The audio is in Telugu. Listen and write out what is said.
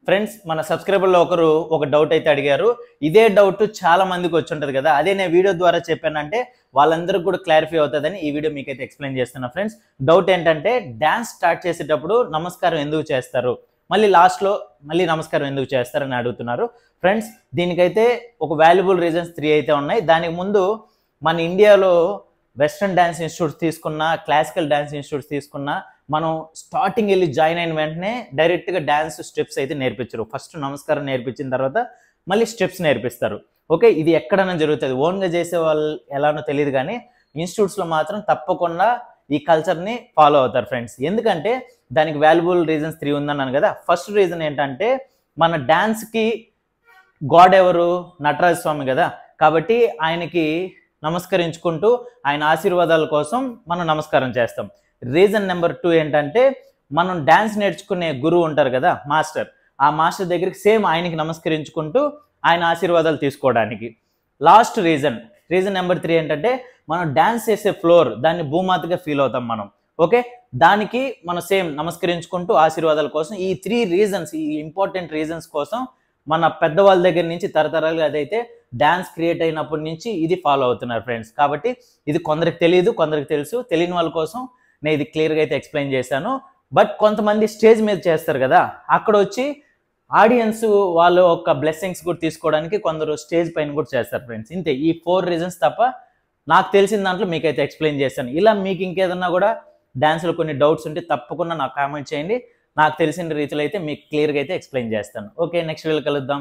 ఫ్రెండ్స్ మన సబ్స్క్రైబర్లో ఒకరు ఒక డౌట్ అయితే అడిగారు. ఇదే డౌట్ చాలా మందికి వచ్చి ఉంటుంది కదా, అదే నేను వీడియో ద్వారా చెప్పానంటే వాళ్ళందరికీ కూడా క్లారిఫై అవుతుందని ఈ వీడియో మీకైతే ఎక్స్ప్లెయిన్ చేస్తున్నా. ఫ్రెండ్స్ డౌట్ ఏంటంటే డాన్స్ స్టార్ట్ చేసేటప్పుడు నమస్కారం ఎందుకు చేస్తారు, మళ్ళీ లాస్ట్లో మళ్ళీ నమస్కారం ఎందుకు చేస్తారని అడుగుతున్నారు. ఫ్రెండ్స్ దీనికైతే ఒక వాల్యుబుల్ రీజన్స్ 3 అయితే ఉన్నాయి. దానికి ముందు మన ఇండియాలో వెస్ట్రన్ డ్యాన్స్ ఇన్స్టిట్యూట్స్ తీసుకున్నా, క్లాసికల్ డ్యాన్స్ ఇన్స్టిట్యూట్స్ తీసుకున్నా, మనం స్టార్టింగ్ వెళ్ళి జాయిన్ అయిన వెంటనే డైరెక్ట్గా డ్యాన్స్ స్టెప్స్ అయితే నేర్పించరు. ఫస్ట్ నమస్కారం నేర్పించిన తర్వాత మళ్ళీ స్టెప్స్ నేర్పిస్తారు. ఓకే, ఇది ఎక్కడైనా జరుగుతుంది. ఓన్గా చేసే వాళ్ళు ఎలానో తెలియదు, కానీ ఇన్స్టిట్యూట్స్లో మాత్రం తప్పకుండా ఈ కల్చర్ని ఫాలో అవుతారు ఫ్రెండ్స్. ఎందుకంటే దానికి వాల్యుబుల్ రీజన్స్ 3 ఉందన్నాను కదా. ఫస్ట్ రీజన్ ఏంటంటే మన డ్యాన్స్కి గాడ్ ఎవరు? నటరాజ స్వామి కదా. కాబట్టి ఆయనకి నమస్కరించుకుంటూ ఆయన ఆశీర్వాదాల కోసం మనం నమస్కారం చేస్తాం. రీజన్ నెంబర్ 2 ఏంటంటే మనం డ్యాన్స్ నేర్చుకునే గురువు ఉంటారు కదా, మాస్టర్. ఆ మాస్టర్ దగ్గరికి సేమ్ ఆయనకి నమస్కరించుకుంటూ ఆయన ఆశీర్వాదాలు తీసుకోవడానికి. లాస్ట్ రీజన్ నెంబర్ 3 ఏంటంటే మనం డ్యాన్స్ చేసే ఫ్లోర్, దాన్ని భూమాతగా ఫీల్ అవుతాం మనం. ఓకే, దానికి మనం సేమ్ నమస్కరించుకుంటూ ఆశీర్వాదాల కోసం. ఈ 3 రీజన్స్, ఈ ఇంపార్టెంట్ రీజన్స్ కోసం మన పెద్దవాళ్ళ దగ్గర నుంచి తరతరాలుగా అదైతే డ్యాన్స్ క్రియేట్ అయినప్పటి నుంచి ఇది ఫాలో అవుతున్నారు ఫ్రెండ్స్. కాబట్టి ఇది కొందరికి తెలియదు, కొందరికి తెలుసు. తెలియని వాళ్ళ కోసం నేను ఇది క్లియర్గా అయితే ఎక్స్ప్లెయిన్ చేశాను. బట్ కొంతమంది స్టేజ్ మీద చేస్తారు కదా, అక్కడ వచ్చి ఆడియన్స్ వాళ్ళ ఒక బ్లెస్సింగ్స్ కూడా తీసుకోవడానికి కొందరు స్టేజ్ పైన కూడా చేస్తారు ఫ్రెండ్స్. ఇంతే, ఈ 4 రీజన్స్ తప్ప నాకు తెలిసిన దాంట్లో మీకైతే ఎక్స్ప్లెయిన్ చేశాను. ఇలా మీకు ఇంకేదన్నా కూడా డ్యాన్స్లో కొన్ని డౌట్స్ ఉంటే తప్పకుండా నాకు కామెంట్ చేయండి. నాకు తెలిసిన రీతిలో అయితే మీకు క్లియర్గా అయితే ఎక్స్ప్లెయిన్ చేస్తాను. ఓకే, నెక్స్ట్ వీడియోలో కలుద్దాం.